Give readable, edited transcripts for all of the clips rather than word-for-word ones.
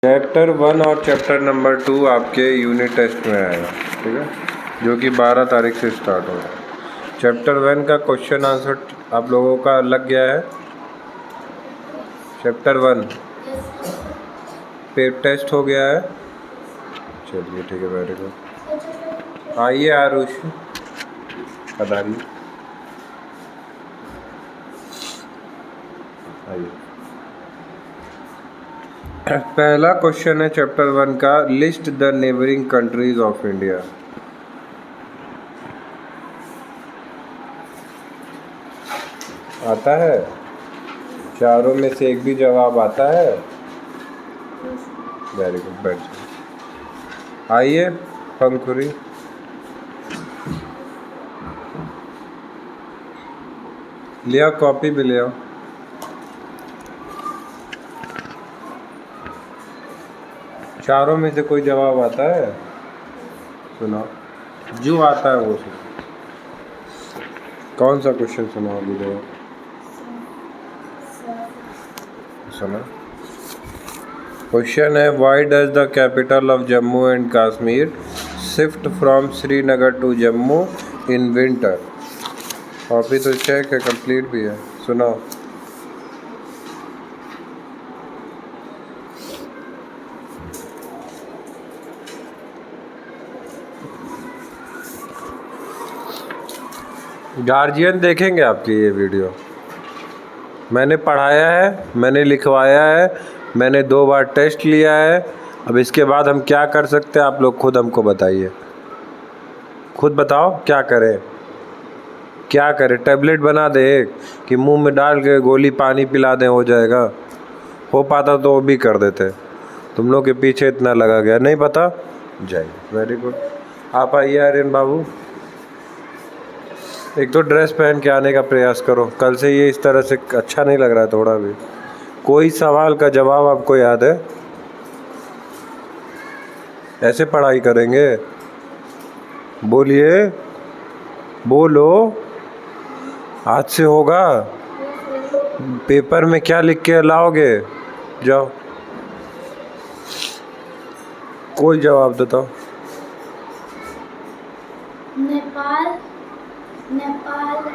Chapter 1 और chapter number 2 आपके unit test में आएगा, ठीक है, जो कि 12 तारीख से स्टार्ट होगा। चैप्टर 1 का क्वेश्चन आंसर आप लोगों का लग गया है। चैप्टर 1 पे टेस्ट हो गया है। चलिए ठीक है, वेरी गुड। आइए आरुष, पधारिए, आइए। पहला क्वेश्चन है चैप्टर 1 का, list the neighbouring countries of India. आता है? चारों में से एक भी जवाब आता है? वेरी गुड, बैठ जाइए। आइए पंखुरी, लिया कॉपी भी ले आओ। चारों में से कोई जवाब आता है? सुनाओ, जो आता है वो सुनाओ। कौन सा क्वेश्चन सुनाओ अभी? जवाब सुना। क्वेश्चन है, why does the capital of Jammu and Kashmir shift from Srinagar to Jammu in winter? Copy तो चेक है, कंप्लीट भी है, सुनाओ। गार्जियन देखेंगे आपकी ये वीडियो। मैंने पढ़ाया है, मैंने लिखवाया है, मैंने 2 बार टेस्ट लिया है। अब इसके बाद हम क्या कर सकते हैं, आप लोग खुद हमको बताइए। खुद बताओ क्या करें, क्या करें? टैबलेट बना दे एक, कि मुंह में डाल के गोली पानी पिला दें, हो जाएगा? हो पाता तो वो भी कर देते। तुम लोग के पीछे इतना लगा गया, नहीं पता? जाइए, वेरी गुड। आप आइए आर्यन बाबू, एक तो ड्रेस पहन के आने का प्रयास करो। कल से ये इस तरह से अच्छा नहीं लग रहा है थोड़ा भी। कोई सवाल का जवाब आपको याद है? ऐसे पढ़ाई करेंगे? बोलिए, बोलो, आज से होगा। पेपर में क्या लिख के लाओगे? जाओ, कोई जवाब बताओ। Nepal,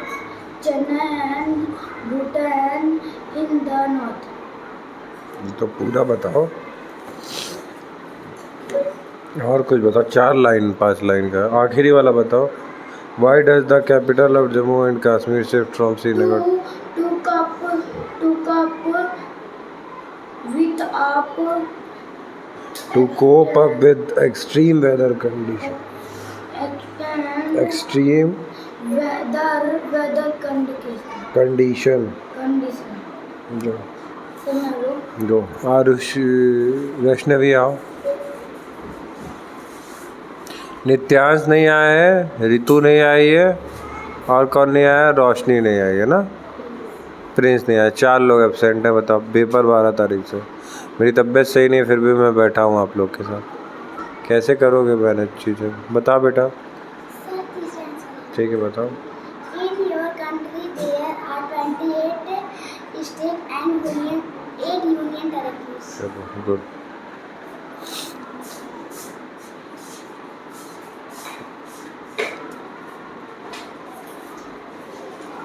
China and Bhutan in the north. तो पूरा बताओ, और कुछ बताओ। 4 लाइन 5 लाइन का आखिरी वाला बताओ। Why does the capital of Jammu and Kashmir shift from Srinagar to cope up with extreme weather condition? Extreme weather condition. जो आरुष, वैष्णवी आओ। नित्यांश नहीं आया है, रितु नहीं आई है, और कौन नहीं आया? रोशनी नहीं आई है ना, प्रिंस नहीं आया। 4 लोग एब्सेंट हैं। बताओ, पेपर 12 तारीख से। मेरी तबीयत सही नहीं है, फिर भी मैं बैठा हूँ आप लोग के साथ। कैसे करोगे मैनेज चीज़ें? बताओ बेटा। ठीक है, बताओ। In your country there are 28 state and 8 union territories. Good.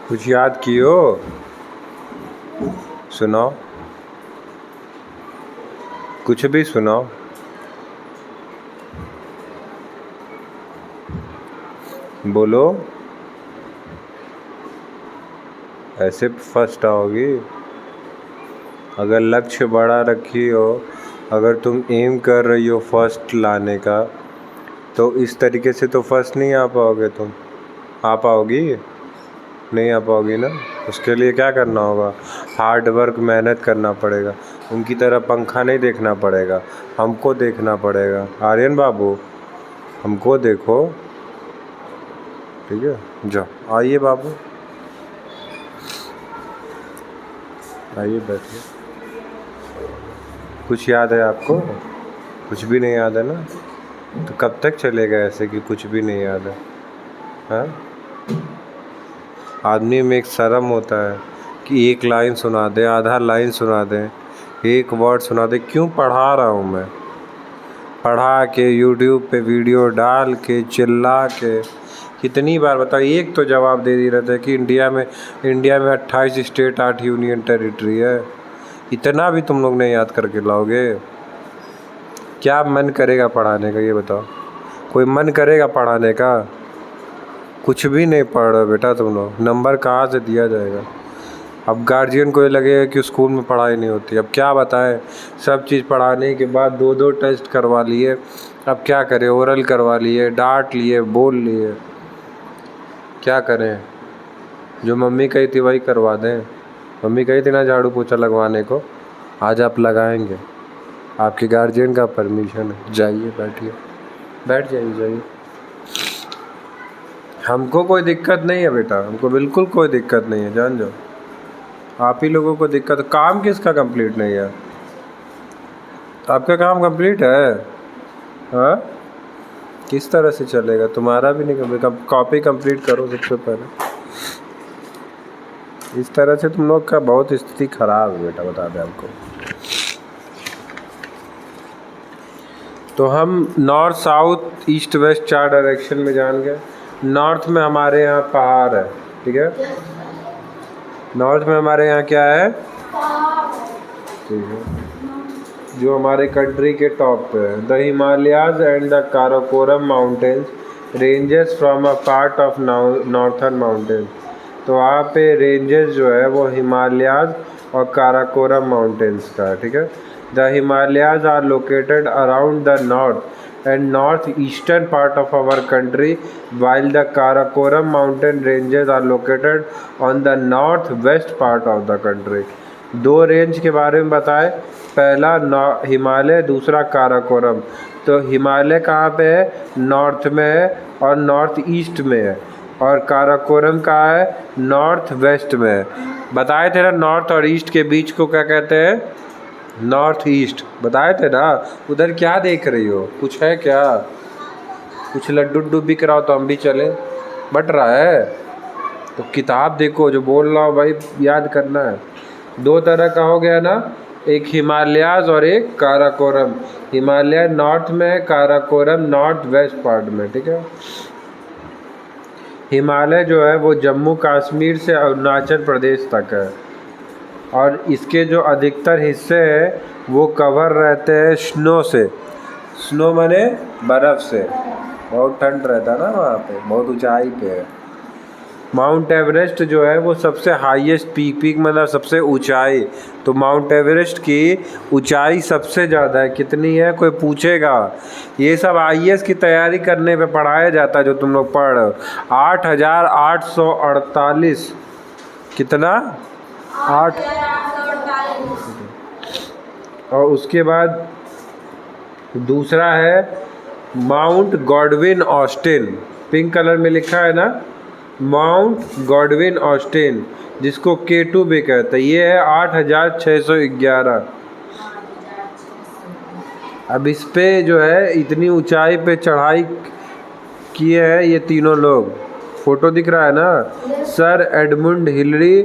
कुछ याद कियो? सुनाओ, कुछ भी सुनाओ। बोलो, ऐसे फर्स्ट आओगी। अगर लक्ष्य बड़ा रखी हो, अगर तुम एम कर रही हो फर्स्ट लाने का, तो इस तरीके से तो फर्स्ट नहीं आ पाओगे तुम। आ पाओगी? नहीं आ पाओगी ना। उसके लिए क्या करना होगा? हार्ड वर्क, मेहनत करना पड़ेगा। उनकी तरह पंखा नहीं देखना पड़ेगा, हमको देखना पड़ेगा। आर्यन बाबू, हमको देखो, ठीक है? जाओ, आइए बाबू, आइए बैठिए। कुछ याद है आपको? कुछ भी नहीं याद है ना? तो कब तक चलेगा ऐसे कि कुछ भी नहीं याद है? हाँ, आदमी में एक शर्म होता है कि एक लाइन सुना दे, आधा लाइन सुना दें, एक वर्ड सुना दे। क्यों पढ़ा रहा हूँ मैं, पढ़ा के यूट्यूब पे वीडियो डाल के चिल्ला के कितनी बार बताओ। एक तो जवाब दे रहे थे कि इंडिया में 28 स्टेट 8 यूनियन टेरिटरी है। इतना भी तुम लोग नहीं याद करके लाओगे? क्या मन करेगा पढ़ाने का ये बताओ? कोई मन करेगा पढ़ाने का? कुछ भी नहीं पढ़ रहे बेटा तुम लोग, नंबर कहाँ से दिया जाएगा? अब गार्जियन को ये लगेगा कि स्कूल में पढ़ाई नहीं होती। अब क्या बताएं, सब चीज़ पढ़ाने के बाद 2 टेस्ट करवा लिए। अब क्या करें, ओरल करवा लिए, डांट लिए, बोल लिए, क्या करें? जो मम्मी कही थी वही करवा दें। मम्मी कही थी ना झाड़ू पोछा लगवाने को, आज आप लगाएंगे। आपके गार्जियन का परमिशन है, जाइए बैठिए, बैठ जाइए। हमको कोई दिक्कत नहीं है बेटा, हमको बिल्कुल कोई दिक्कत नहीं है, जान जाओ। आप ही लोगों को दिक्कत। काम किसका कंप्लीट नहीं है? आपका काम कंप्लीट है? हाँ, किस तरह से चलेगा? तुम्हारा भी नहीं कंप्लीट। कॉपी कंप्लीट करो सबसे पहले। इस तरह से तुम लोग का बहुत स्थिति खराब है बेटा, बता दें आपको। तो हम north south east west 4 direction में जान गए। नॉर्थ में हमारे यहाँ पहाड़ है, ठीक है? नॉर्थ में हमारे यहाँ क्या है? ठीक है, जो हमारे कंट्री के टॉप पे है। The Himalayas and the Karakoram mountains ranges from a part of northern mountain. तो वहाँ पे रेंजेस जो है वो हिमालयाज और काराकोरम माउंटेन्स का है, ठीक है? The Himalayas are located around the north and north eastern part of our country, while the Karakoram mountain ranges are located on the north west part of the country। 2 range के बारे में बताए, पहला हिमालय, दूसरा काराकोरम। तो हिमालय कहाँ पे है? नॉर्थ में है और नॉर्थ ईस्ट में है, और काराकोरम कहाँ है? नॉर्थ वेस्ट में है। बताए थे ना नॉर्थ और ईस्ट के बीच को क्या कहते हैं? North east. बताए थे ना। उधर क्या देख रही हो, कुछ है क्या? कुछ लड्डू बिक रहा हो तो हम भी चले, बट रहा है तो किताब देखो, जो बोल रहा हो भाई याद करना है। 2 तरह का हो गया ना, एक हिमालयाज और एक काराकोरम। हिमालय नॉर्थ में है, काराकोरम नॉर्थ वेस्ट पार्ट में, ठीक है? हिमालय जो है वो जम्मू कश्मीर से अरुणाचल प्रदेश तक है, और इसके जो अधिकतर हिस्से हैं वो कवर रहते हैं स्नो से। स्नो माने बर्फ़ से। बहुत ठंड रहता है ना वहाँ पे, बहुत ऊंचाई पे है। माउंट एवरेस्ट जो है वो सबसे हाईएस्ट पीक मतलब सबसे ऊंचाई। तो माउंट एवरेस्ट की ऊंचाई सबसे ज़्यादा है। कितनी है कोई पूछेगा? ये सब IAS की तैयारी करने पे पढ़ाया जाता है, जो तुम लोग पढ़ रहे हो। 8,848। कितना? 8। और उसके बाद दूसरा है mount Godwin Austen, pink colour में लिखा है ना, माउंट गॉडविन ऑस्टिन, जिसको K2 भी कहते हैं। ये है 8,611। अब इस पे जो है इतनी ऊंचाई पे चढ़ाई किए हैं ये तीनों लोग। फोटो दिख रहा है ना, सर एडमंड हिलरी,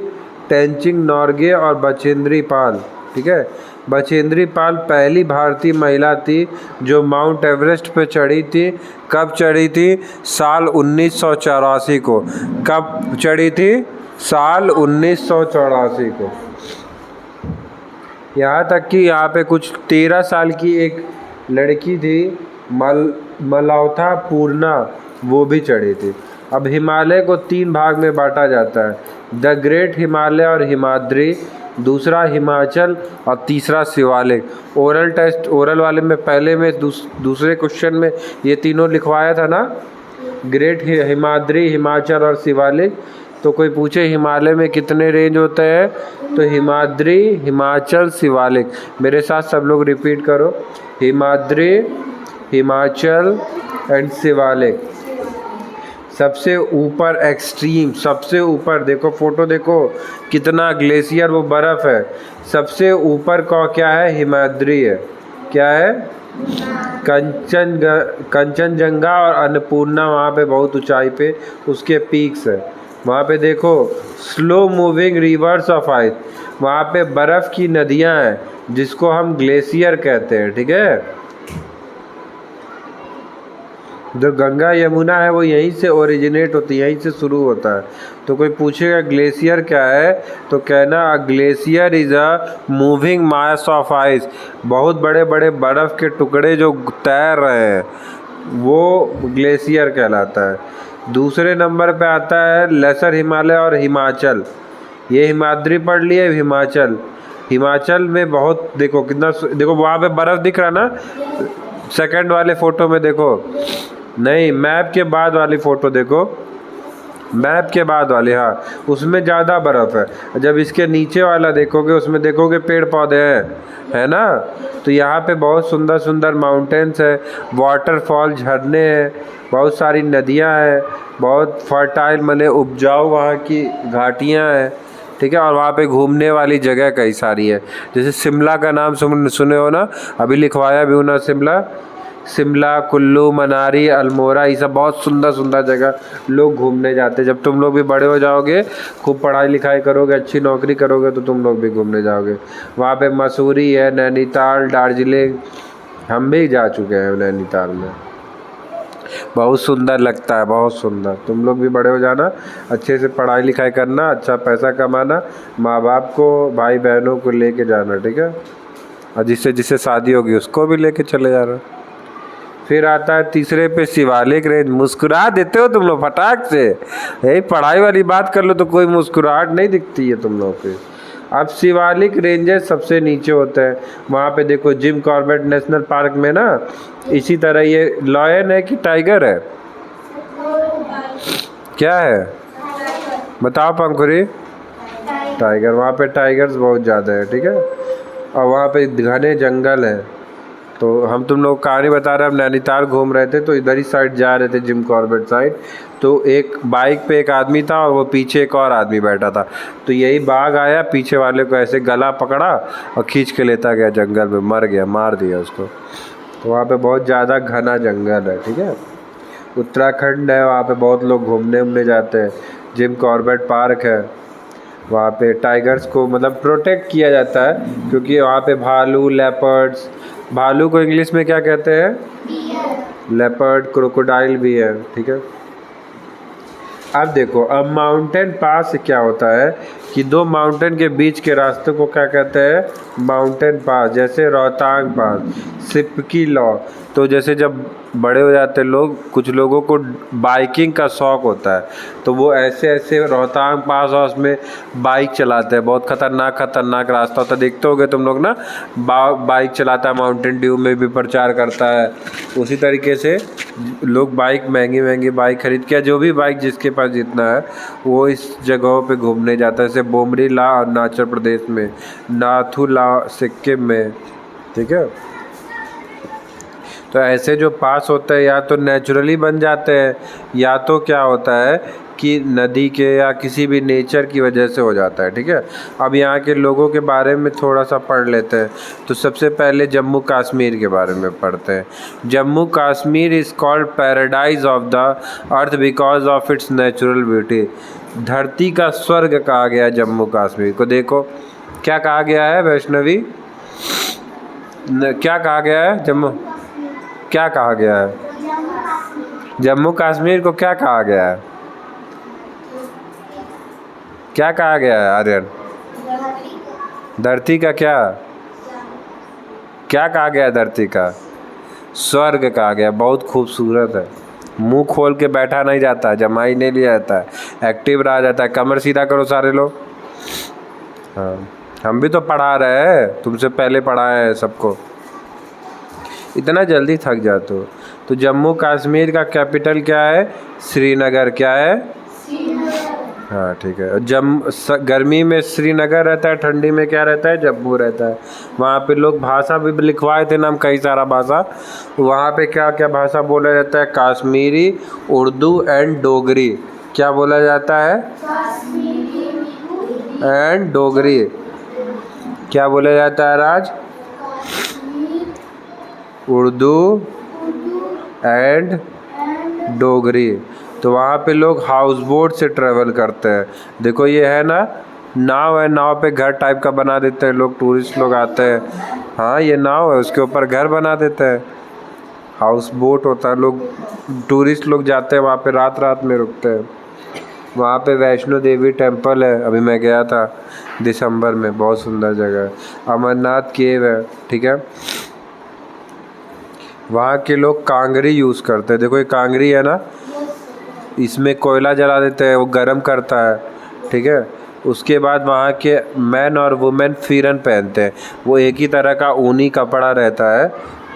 टेंचिंग नॉर्गे और बचेंद्री पाल, ठीक है? बचेंद्री पाल पहली भारतीय महिला थी जो माउंट एवरेस्ट पे चढ़ी थी। कब चढ़ी थी? साल 1984 को। कब चढ़ी थी? साल 1984 को। यहाँ तक कि यहाँ पे कुछ 13 साल की एक लड़की थी मलावथा पूर्णा, वो भी चढ़ी थी। अब हिमालय को 3 भाग में बांटा जाता है, द ग्रेट हिमालय और हिमाद्री, दूसरा हिमाचल और तीसरा शिवालिक। ओरल टेस्ट, ओरल वाले में पहले में दूसरे क्वेश्चन में ये तीनों लिखवाया था ना, ग्रेट हिमाद्री, हिमाचल और शिवालिक। तो कोई पूछे हिमालय में कितने रेंज होते हैं, तो हिमाद्री, हिमाचल, शिवालिक। मेरे साथ सब लोग रिपीट करो, हिमाद्री, हिमाचल एंड शिवालिक। सबसे ऊपर एक्सट्रीम, सबसे ऊपर देखो, फोटो देखो कितना ग्लेशियर, वो बर्फ़ है। सबसे ऊपर का क्या है? हिमाद्री है। क्या है? कंचनजंगा और अन्नपूर्णा वहाँ पे बहुत ऊंचाई पे उसके पीक्स है। वहाँ पे देखो slow moving reverse of ice, वहाँ पे बर्फ़ की नदियाँ हैं जिसको हम ग्लेशियर कहते हैं, ठीक है। जो गंगा यमुना है वो यहीं से ओरिजिनेट होती है, यहीं से शुरू होता है। तो कोई पूछेगा ग्लेशियर क्या है, तो कहना glacier is a moving mass of ice, बहुत बड़े बड़े बर्फ़ के टुकड़े जो तैर रहे हैं वो ग्लेशियर कहलाता है। दूसरे नंबर पे आता है लेसर हिमालय और हिमाचल। ये हिमाद्री पढ़ लिए, हिमाचल। हिमाचल में बहुत, देखो कितना, देखो वहाँ पे बर्फ़ दिख रहा ना, सेकंड वाले फ़ोटो में देखो, नहीं मैप के बाद वाली फ़ोटो देखो, मैप के बाद वाली, हाँ उसमें ज़्यादा बर्फ़ है। जब इसके नीचे वाला देखोगे उसमें देखोगे पेड़ पौधे हैं, है ना। तो यहाँ पे बहुत सुंदर सुंदर माउंटेन्स है, वाटरफॉल, झरने हैं, बहुत सारी नदियाँ हैं, बहुत फर्टाइल माने उपजाऊ वहाँ की घाटियाँ हैं, ठीक है। और वहाँ पे घूमने वाली जगह कई सारी है। जैसे शिमला का नाम सुने हो ना, अभी लिखवाया भी हूँ ना शिमला। शिमला, कुल्लू, मनाली, अल्मोड़ा, ये सब बहुत सुंदर सुंदर जगह लोग घूमने जाते हैं। जब तुम लोग भी बड़े हो जाओगे, खूब पढ़ाई लिखाई करोगे, अच्छी नौकरी करोगे, तो तुम लोग भी घूमने जाओगे। वहाँ पे मसूरी है, नैनीताल, दार्जिलिंग, हम भी जा चुके हैं नैनीताल में, बहुत सुंदर लगता है, बहुत सुंदर। तुम लोग भी बड़े हो जाना, अच्छे से पढ़ाई लिखाई करना, अच्छा पैसा कमाना, माँ बाप को, भाई बहनों को लेके जाना, ठीक है। और जिससे जिससे शादी होगी उसको भी लेके चले जाना। फिर आता है तीसरे पे शिवालिक रेंज। मुस्कुरा देते हो तुम लोग फटाक से, यही पढ़ाई वाली बात कर लो तो कोई मुस्कुराहट नहीं दिखती है तुम लोग पे। अब शिवालिक रेंजेस सबसे नीचे होते हैं, वहाँ पे देखो जिम कॉर्बेट नेशनल पार्क में ना, इसी तरह ये लॉयन है कि टाइगर है, क्या है बताओ पंखुरी? टाइगर। वहाँ पे टाइगर्स बहुत ज़्यादा है, ठीक है। और वहाँ पे घने जंगल है। तो हम तुम लोग कहानी बता रहे हैं, हम नैनीताल घूम रहे थे तो इधर ही साइड जा रहे थे जिम कॉर्बेट साइड, तो एक बाइक पे एक आदमी था और वो पीछे एक और आदमी बैठा था। तो यही बाघ आया, पीछे वाले को ऐसे गला पकड़ा और खींच के लेता गया जंगल में, मर गया, मार दिया उसको। तो वहाँ पे बहुत ज़्यादा घना जंगल है, ठीक है। उत्तराखंड है, वहाँ पे बहुत लोग घूमने जाते हैं। जिम कॉर्बेट पार्क है, वहाँ पे टाइगर्स को मतलब प्रोटेक्ट किया जाता है, क्योंकि वहाँ पे भालू, लेपर्ड्स, भालू को इंग्लिश में क्या कहते हैं? लेपर्ड, क्रोकोडाइल भी है, ठीक है। अब देखो, अब माउंटेन पास से क्या होता है कि दो माउंटेन के बीच के रास्ते को क्या कहते हैं? Mountain pass. जैसे रोहतांग पास, सिपकी लॉ। तो जैसे जब बड़े हो जाते लोग, कुछ लोगों को बाइकिंग का शौक़ होता है, तो वो ऐसे ऐसे रोहतांग पास और उसमें बाइक चलाते हैं। बहुत खतरनाक रास्ता होता है, देखते होगे तुम लोग ना, बाइक चलाता है, माउंटेन ड्यू में भी प्रचार करता है। उसी तरीके से लोग बाइक, महंगी बाइक खरीद के, जो भी बाइक जिसके पास जितना है, वो इस जगहों पे घूमने जाता है। जैसे बोमडीला अरुणाचल प्रदेश में, नाथुला सिक्किम में, ठीक है। तो ऐसे जो पास होते हैं या तो नेचुरली बन जाते हैं, या तो क्या होता है कि नदी के या किसी भी नेचर की वजह से हो जाता है, ठीक है। अब यहाँ के लोगों के बारे में थोड़ा सा पढ़ लेते हैं। तो सबसे पहले जम्मू कश्मीर के बारे में पढ़ते हैं। Jammu Kashmir is called paradise of the earth because of its natural beauty. धरती का स्वर्ग कहा गया जम्मू कश्मीर को। देखो क्या कहा गया है वैष्णवी, क्या कहा गया है? क्या कहा गया है? जम्मू कश्मीर को क्या कहा गया है? क्या कहा गया है आर्यन? धरती का क्या कहा गया है? धरती का स्वर्ग कहा गया। बहुत खूबसूरत है, मुंह खोल के बैठा नहीं जाता है, जमाई नहीं लिया जाता है, एक्टिव रहा जाता है। कमर सीधा करो सारे लोग। हाँ, हम भी तो पढ़ा रहे हैं, तुमसे पहले पढ़ाए हैं सबको, इतना जल्दी थक जाते हो। तो जम्मू कश्मीर का कैपिटल क्या है? श्रीनगर। क्या है? हाँ ठीक है। गर्मी में श्रीनगर रहता है, ठंडी में क्या रहता है? जम्मू रहता है। वहाँ पे लोग भाषा भी लिखवाए थे ना हम, कई सारा भाषा। वहाँ पे क्या क्या भाषा बोला जाता है? कश्मीरी, उर्दू एंड डोगरी। क्या बोला जाता है? एंड डोगरी। क्या बोला जाता है राज? उर्दू एंड डोगरी। तो वहाँ पे लोग हाउस बोट से ट्रैवल करते हैं। देखो ये है ना नाव है, नाव पे घर टाइप का बना देते हैं लोग, टूरिस्ट लोग आते हैं। हाँ ये नाव है, उसके ऊपर घर बना देते हैं। हाउस बोट होता है, लोग टूरिस्ट लोग जाते हैं वहाँ पे, रात रात में रुकते हैं। वहाँ पे वैष्णो देवी टेम्पल है, अभी मैं गया था दिसंबर में, बहुत सुंदर जगह है। अमरनाथ केव है, ठीक है। वहाँ के लोग कांगरी यूज़ करते हैं, देखो ये कांगरी है ना, इसमें कोयला जला देते हैं, वो गर्म करता है, ठीक है। उसके बाद वहाँ के मैन और वुमेन फिरन पहनते हैं, वो एक ही तरह का ऊनी कपड़ा रहता है,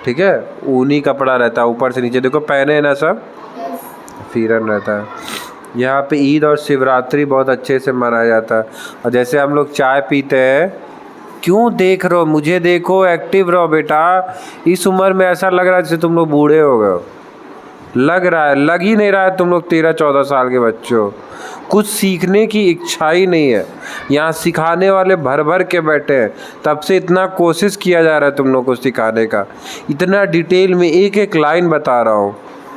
ठीक है, ऊनी कपड़ा रहता है ऊपर से नीचे, देखो पहने हैं ना सब, फिरन रहता है। यहाँ पे ईद और शिवरात्रि बहुत अच्छे से मनाया जाता है। और जैसे हम लोग चाय पीते हैं, क्यों देख रहे हो, मुझे देखो, एक्टिव रहो बेटा। इस उम्र में ऐसा लग रहा है जैसे तुम लोग बूढ़े हो गए हो, लग रहा है, लग ही नहीं रहा है तुम लोग 13-14 साल के बच्चे हो। कुछ सीखने की इच्छा ही नहीं है। यहाँ सिखाने वाले भर भर के बैठे हैं, तब से इतना कोशिश किया जा रहा है तुम लोग को सिखाने का, इतना डिटेल में एक एक लाइन बता रहा हूँ,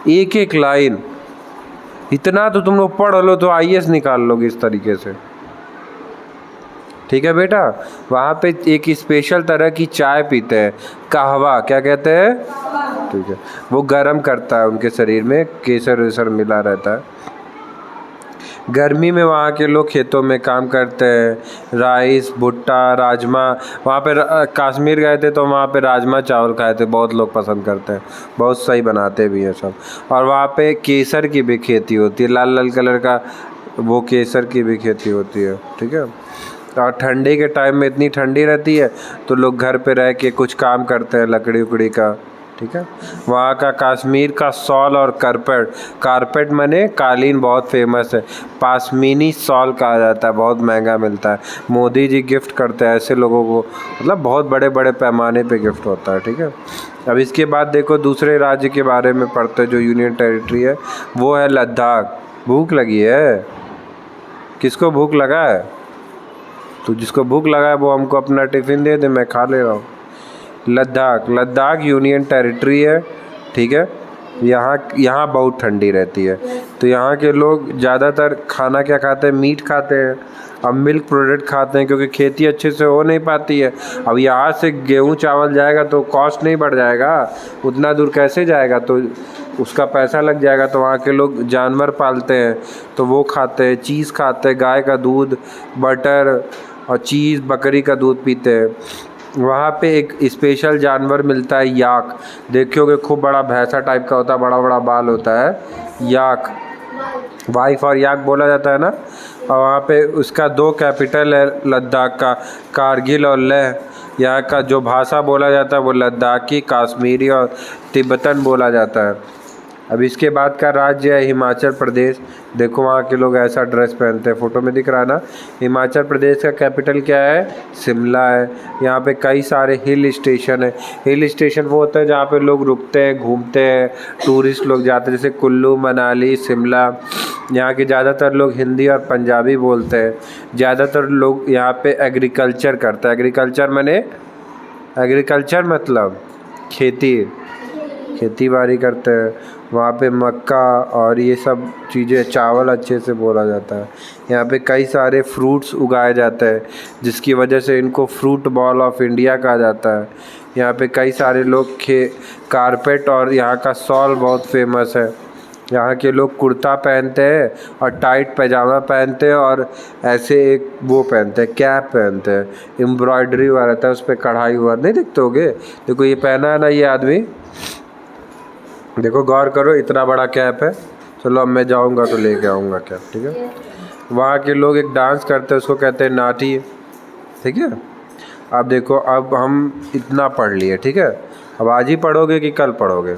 एक एक लाइन। इतना तो तुम लोग पढ़ लो तो IAS निकाल लोगे इस तरीके से, ठीक है बेटा। वहाँ पे एक स्पेशल तरह की चाय पीते हैं, कहवा, क्या कहते हैं, ठीक है, वो गर्म करता है उनके शरीर में, केसर वेसर मिला रहता है। गर्मी में वहाँ के लोग खेतों में काम करते हैं, राइस, भुट्टा, राजमा। वहाँ पे कश्मीर गए थे तो वहाँ पे राजमा चावल खाए थे, बहुत लोग पसंद करते हैं, बहुत सही बनाते भी हैं सब। और वहाँ पे केसर की भी खेती होती है, लाल लाल कलर का, वो केसर की भी खेती होती है, ठीक है। और ठंडी के टाइम में इतनी ठंडी रहती है तो लोग घर पे रह के कुछ काम करते हैं, लकड़ी उकड़ी का, ठीक है। वहाँ का कश्मीर का शॉल और कारपेट, कारपेट माने कालीन, बहुत फेमस है। पासमीनी शॉल कहा जाता है, बहुत महंगा मिलता है, मोदी जी गिफ्ट करते हैं ऐसे लोगों को, मतलब बहुत बड़े बड़े पैमाने पे गिफ्ट होता है, ठीक है। अब इसके बाद देखो दूसरे राज्य के बारे में पढ़ते, जो यूनियन टेरिटरी है वो है लद्दाख। भूख लगी है, किसको भूख लगा है, तो जिसको भूख लगा है वो हमको अपना टिफ़िन दे दे, मैं खा ले रहा हूँ। लद्दाख, लद्दाख यूनियन टेरिटरी है, ठीक है। यहाँ बहुत ठंडी रहती है, तो यहाँ के लोग ज़्यादातर खाना क्या खाते हैं, मीट खाते हैं, अब मिल्क प्रोडक्ट खाते हैं, क्योंकि खेती अच्छे से हो नहीं पाती है। अब यहाँ से गेहूँ चावल जाएगा तो कॉस्ट नहीं बढ़ जाएगा, उतना दूर कैसे जाएगा, तो उसका पैसा लग जाएगा। तो वहाँ के लोग जानवर पालते हैं तो वो खाते हैं, चीज़ खाते हैं, गाय का दूध, बटर और चीज़, बकरी का दूध पीते हैं। वहाँ पे एक स्पेशल जानवर मिलता है, याक, देखियोगे खूब बड़ा भैंसा टाइप का होता है, बड़ा बड़ा बाल होता है, याक, वाइफ और याक बोला जाता है ना। और वहाँ पे उसका 2 कैपिटल है लद्दाख का, कारगिल और लेह। यहाँ का जो भाषा बोला जाता है वो लद्दाखी, कश्मीरी और तिब्बतन बोला जाता है। अब इसके बाद का राज्य है हिमाचल प्रदेश। देखो वहाँ के लोग ऐसा ड्रेस पहनते हैं, फ़ोटो में दिख रहा है ना। हिमाचल प्रदेश का कैपिटल क्या है, शिमला है। यहाँ पे कई सारे हिल स्टेशन है। हिल स्टेशन वो होता है जहाँ पे लोग रुकते हैं, घूमते हैं, टूरिस्ट लोग जाते हैं, जैसे कुल्लू, मनाली, शिमला। यहाँ के ज़्यादातर लोग हिंदी और पंजाबी बोलते हैं। ज़्यादातर लोग यहाँ पे एग्रीकल्चर करते हैं। एग्रीकल्चर माने, एग्रीकल्चर मतलब खेती बाड़ी करते हैं। वहाँ पे मक्का और ये सब चीज़ें, चावल अच्छे से बोला जाता है। यहाँ पे कई सारे फ्रूट्स उगाए जाते हैं, जिसकी वजह से इनको फ्रूट बॉल ऑफ इंडिया कहा जाता है। यहाँ पे कई सारे लोग कारपेट और यहाँ का शॉल बहुत फेमस है। यहाँ के लोग कुर्ता पहनते हैं और टाइट पैजामा पहनते हैं और ऐसे एक वो पहनते हैं, कैप पहनते हैं, एम्ब्रॉयडरी हुआ रहता है, उस पर कढ़ाई हुआ, नहीं दिखते होगे, देखो ये पहना है ना ये आदमी, देखो गौर करो, इतना बड़ा कैप है। चलो अब मैं जाऊँगा तो लेके आऊँगा कैप, ठीक है। वहाँ के लोग एक डांस करते हैं, उसको कहते हैं नाटी, ठीक है। अब देखो, अब हम इतना पढ़ लिए, ठीक है। अब आज ही पढ़ोगे कि कल पढ़ोगे,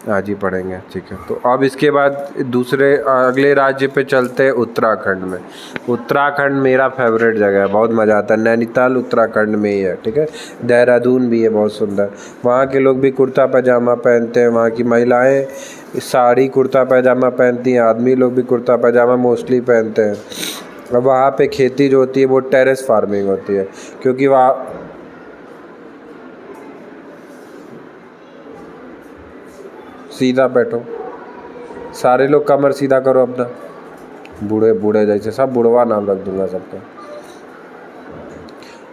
आज ही पढ़ेंगे, ठीक है। तो अब इसके बाद दूसरे अगले राज्य पे चलते हैं, उत्तराखंड में। उत्तराखंड मेरा फेवरेट जगह है, बहुत मज़ा आता है। नैनीताल उत्तराखंड में ही है, ठीक है। देहरादून भी है, बहुत सुंदर। वहाँ के लोग भी कुर्ता पैजामा पहनते हैं। वहाँ की महिलाएं साड़ी कुर्ता पैजामा पहनती हैं, आदमी लोग भी कुर्ता पैजामा मोस्टली पहनते हैं। अब वहाँ पे खेती जो होती है वो टेरेस फार्मिंग होती है, क्योंकि वहाँ सीधा बैठो, सारे लोग कमर सीधा करो अपना, बूढ़े बूढ़े जैसे सब बुढ़वा नाम रख दूंगा सबका।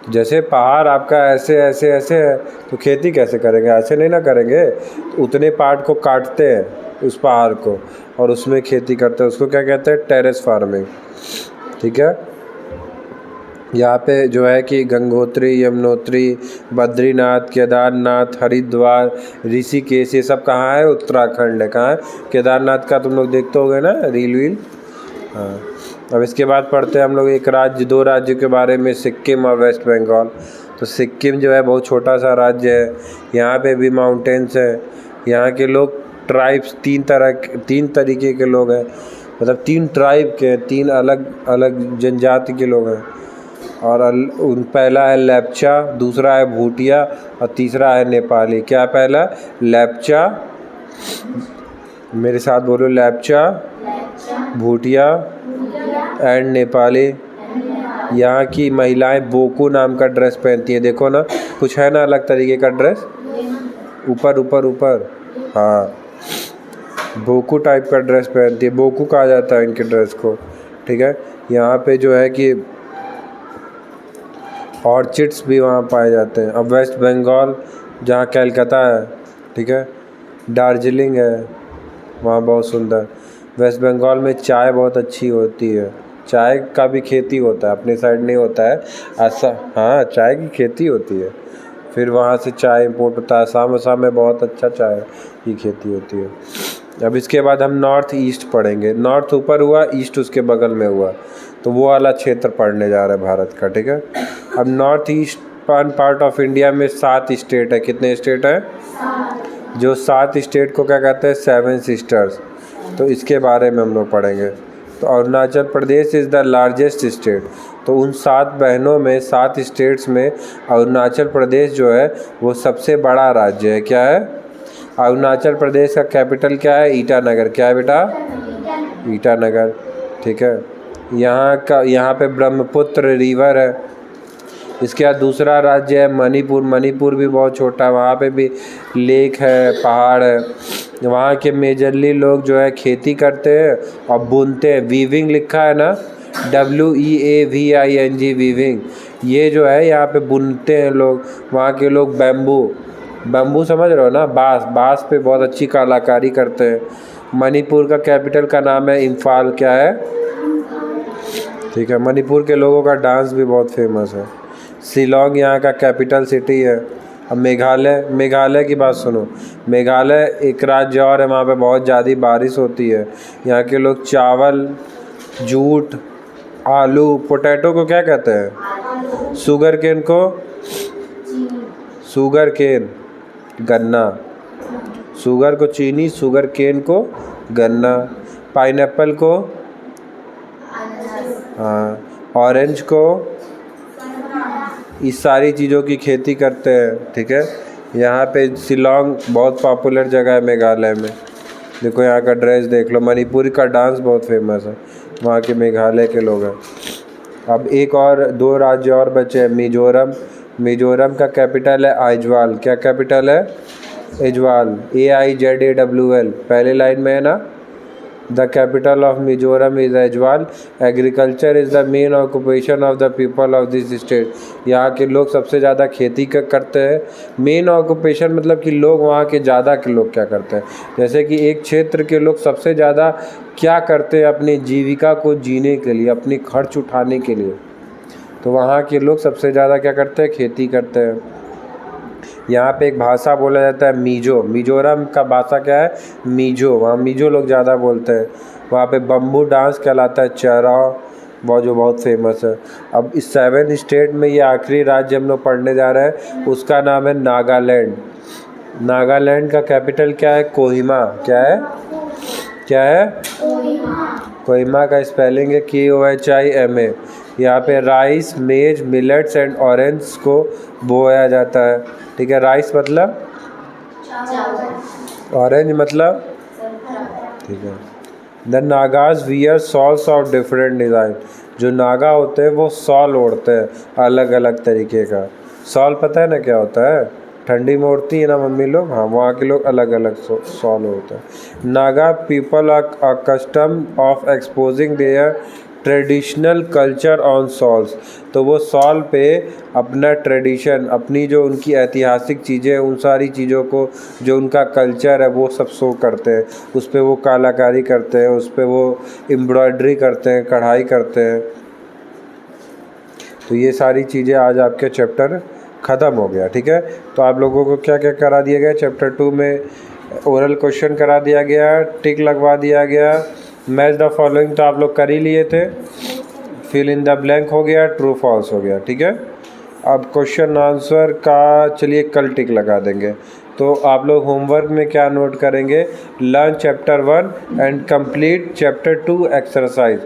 जैसे पहाड़ आपका ऐसे ऐसे ऐसे है तो खेती कैसे करेंगे, ऐसे नहीं ना करेंगे। तो उतने पार्ट को काटते हैं उस पहाड़ को और उसमें खेती करते हैं, उसको क्या कहते हैं, टेरेस फार्मिंग। ठीक है। यहाँ पे जो है कि गंगोत्री, यमुनोत्री, बद्रीनाथ, केदारनाथ, हरिद्वार, ऋषिकेश, ये सब कहाँ है, उत्तराखंड है। कहाँ है, केदारनाथ का तुम लोग देखते होगे ना रील वील। हाँ। अब इसके बाद पढ़ते हैं हम लोग एक राज्य, दो राज्यों के बारे में, सिक्किम और वेस्ट बंगाल। तो सिक्किम जो है बहुत छोटा सा राज्य है, यहाँ पे भी माउंटेन्स है। यहाँ के लोग ट्राइब्स तीन तरीके के लोग हैं, मतलब 3 ट्राइब के, 3 अलग अलग जनजाति के लोग हैं। और पहला है लेप्चा, दूसरा है भूटिया और तीसरा है नेपाली। क्या पहला, लेप्चा, मेरे साथ बोलो, लेप्चा, भूटिया एंड नेपाली। यहाँ की महिलाएं बोकू नाम का ड्रेस पहनती है, देखो ना कुछ है ना अलग तरीके का ड्रेस, ऊपर ऊपर ऊपर, हाँ बोकू टाइप का ड्रेस पहनती है, बोकू कहा जाता है इनके ड्रेस को। ठीक है। यहाँ पे जो है कि ऑर्चिड्स भी वहाँ पाए जाते हैं। अब वेस्ट बंगाल, जहाँ कलकत्ता है, ठीक है, दार्जिलिंग है, वहाँ बहुत सुंदर। वेस्ट बंगाल में चाय बहुत अच्छी होती है, चाय का भी खेती होता है, अपने साइड नहीं होता है ऐसा, हाँ चाय की खेती होती है, फिर वहाँ से चाय इंपोर्ट होता है। असम में बहुत अच्छा चाय की खेती होती है। अब इसके बाद हम नॉर्थ ईस्ट पढ़ेंगे, नॉर्थ ऊपर हुआ, ईस्ट उसके बगल में हुआ, तो वो वाला क्षेत्र पढ़ने जा रहा है भारत का। ठीक है। अब north east part of India में 7 स्टेट है। कितने स्टेट हैं, जो 7 स्टेट को क्या कहते हैं, 7 सिस्टर्स। तो इसके बारे में हम लोग पढ़ेंगे। तो Arunachal Pradesh is the largest state. तो उन 7 बहनों में, 7 स्टेट्स में अरुणाचल प्रदेश जो है वो सबसे बड़ा राज्य है। क्या है, अरुणाचल प्रदेश का कैपिटल क्या है, ईटानगर। क्या है बेटा, ईटानगर। ठीक है। यहाँ पे ब्रह्मपुत्र रिवर है। इसके बाद दूसरा राज्य है मणिपुर। मणिपुर भी बहुत छोटा है, वहाँ पे भी लेक है, पहाड़ है। वहाँ के मेजरली लोग जो है खेती करते हैं और बुनते हैं। वीविंग लिखा है ना, WEAVING, वीविंग, ये जो है यहाँ पे बुनते हैं लोग। वहाँ के लोग बम्बू समझ रहे हो ना, बाँस पे बहुत अच्छी कलाकारी करते हैं। मणिपुर का कैपिटल का नाम है इम्फाल। क्या है, ठीक है। मणिपुर के लोगों का डांस भी बहुत फेमस है। शिलोंग यहाँ का कैपिटल सिटी है। अब मेघालय की बात सुनो। मेघालय एक राज्य और है, वहाँ पे बहुत ज़्यादा बारिश होती है। यहाँ के लोग चावल, जूट, आलू, पोटैटो को क्या कहते हैं, शुगर केन को, शुगर केन गन्ना, शुगर को चीनी, शुगर केन को गन्ना, पाइनएप्पल को, हाँ, ऑरेंज को, इस सारी चीज़ों की खेती करते हैं। ठीक है। यहाँ पे शिलोंग बहुत पॉपुलर जगह है मेघालय में। देखो यहाँ का ड्रेस देख लो, मणिपुरी का डांस बहुत फेमस है, वहाँ के मेघालय के लोग हैं। अब एक और 2 राज्य और बचे हैं, मिजोरम। मिजोरम का कैपिटल है आइजवाल। क्या कैपिटल है, आइजवाल, AIZAWL, पहले लाइन में है ना। The capital of Mizoram is Aizawl. Agriculture is the main occupation of the people of this state. यहाँ के लोग सबसे ज़्यादा खेती करते हैं। मेन ऑक्यूपेशन मतलब कि लोग, वहाँ के ज़्यादा के लोग क्या करते हैं, जैसे कि एक क्षेत्र के लोग सबसे ज़्यादा क्या करते हैं अपनी जीविका को जीने के लिए, अपनी खर्च उठाने के लिए, तो वहाँ के लोग सबसे ज़्यादा क्या करते हैं, खेती करते हैं। यहाँ पे एक भाषा बोला जाता है मीजो। मिजोरम का भाषा क्या है, मीजो। वहाँ मीजो लोग ज़्यादा बोलते हैं। वहाँ पे बम्बू डांस कहलाता है चराव, वो जो बहुत फेमस है। अब इस 7 स्टेट में ये आखिरी राज्य हम लोग पढ़ने जा रहे हैं, उसका नाम है नागालैंड। नागालैंड का कैपिटल क्या है, कोहिमा। क्या है, क्या है, कोहिमा का स्पेलिंग है KOHIMA। यहाँ पे राइस, मेज, मिलेट्स एंड ऑरेंज को बोया जाता है। ठीक है। राइस मतलब, ऑरेंज मतलब, ठीक है। The Nagas wear shawls of different design. जो नागा होते हैं वो शॉल ओढ़ते हैं अलग अलग तरीके का। शॉल पता है ना क्या होता है, ठंडी में उड़ती है ना मम्मी लोग, हाँ वहाँ के लोग अलग अलग सॉल होते हैं। Naga people are custom of exposing their traditional culture on shawls. तो वो सॉल पे अपना ट्रेडिशन, अपनी जो उनकी ऐतिहासिक चीज़ें, उन सारी चीज़ों को, जो उनका कल्चर है वो सब शो करते हैं। उस पर वो कलाकारी करते हैं, उस पर वो एम्ब्रॉयडरी करते हैं, कढ़ाई करते हैं। तो ये सारी चीज़ें आज आपके चैप्टर ख़त्म हो गया, ठीक है। तो आप लोगों को क्या क्या करा दिया गया चैप्टर 2 में? ओरल क्वेश्चन करा दिया गया, टिक लगवा दिया गया, मैच द फॉलोइंग तो आप लोग कर ही लिए थे, फिल इन द ब्लैंक हो गया, ट्रू फॉल्स हो गया, ठीक है। अब क्वेश्चन आंसर का चलिए कल टिक लगा देंगे। तो आप लोग होमवर्क में क्या नोट करेंगे? Learn chapter 1 and complete chapter 2 exercise.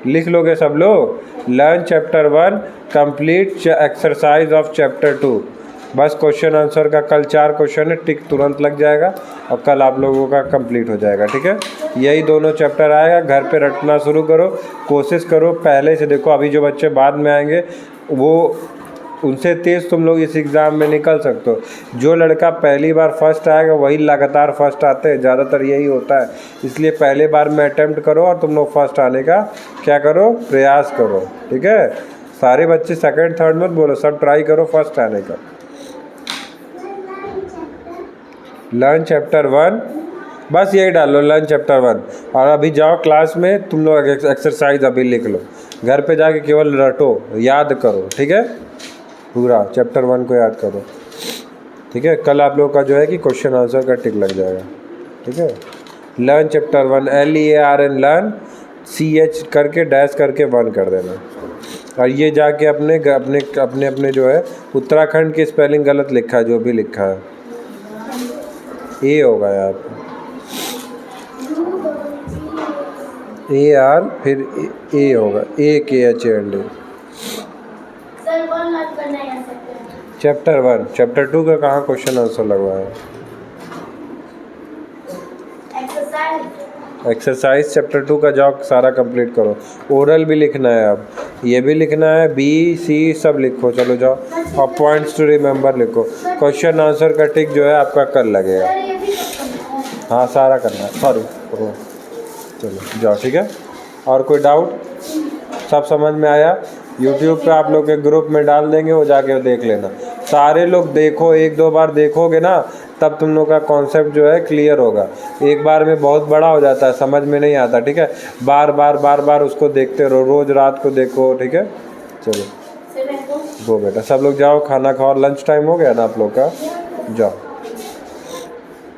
लिख लोगे सब लोग? Learn chapter 1, complete exercise of chapter 2। बस क्वेश्चन आंसर का कल 4 क्वेश्चन है, टिक तुरंत लग जाएगा और कल आप लोगों का कंप्लीट हो जाएगा, ठीक है। यही दोनों चैप्टर आएगा, घर पे रटना शुरू करो, कोशिश करो पहले से। देखो अभी जो बच्चे बाद में आएंगे वो उनसे तेज़ तुम लोग इस एग्ज़ाम में निकल सकते हो। जो लड़का पहली बार फर्स्ट आएगा वही लगातार फर्स्ट आते हैं, ज़्यादातर यही होता है। इसलिए पहले बार में अटेम्प्ट करो और तुम लोग फर्स्ट आने का क्या करो, प्रयास करो, ठीक है। सारे बच्चे सेकंड थर्ड मत बोलो, सब ट्राई करो फर्स्ट आने का। लर्न चैप्टर 1, बस यही डालो लर्न चैप्टर 1। और अभी जाओ क्लास में, तुम लोग एक्सरसाइज अभी लिख लो, घर पे जाके केवल रटो, याद करो, ठीक है। पूरा चैप्टर 1 को याद करो, ठीक है। कल आप लोग का जो है कि क्वेश्चन आंसर का टिक लग जाएगा, ठीक है। Learn chapter 1, LEARN learn, CH करके डैश करके 1 कर देना। और ये जाके अपने अपने अपने अपने जो है उत्तराखंड की स्पेलिंग गलत लिखा है, जो भी लिखा है ए होगा यहाँ पे, AR फिर ए होगा, AKHAND। चैप्टर 1, चैप्टर 2 का कहाँ क्वेश्चन आंसर लगवाया? एक्सरसाइज चैप्टर 2 का जाओ सारा कंप्लीट करो। ओरल भी लिखना है, अब ये भी लिखना है, B C सब लिखो, चलो जाओ। और पॉइंट्स टू रिमेंबर लिखो। क्वेश्चन आंसर का टिक जो है आपका कल लगेगा, हाँ सारा करना है, सॉरी। चलो जाओ, ठीक है। और कोई डाउट? सब समझ में आया? यूट्यूब पे आप लोग के ग्रुप में डाल देंगे, वो जाके देख लेना। सारे लोग देखो, 1-2 बार देखोगे ना तब तुम लोग का कॉन्सेप्ट जो है क्लियर होगा। एक बार में बहुत बड़ा हो जाता है, समझ में नहीं आता, ठीक है। बार बार उसको देखते रहो, रोज़ रात को देखो, ठीक है। चलो वो बेटा सब लोग जाओ, खाना खाओ, लंच टाइम हो गया ना आप लोग का, जाओ।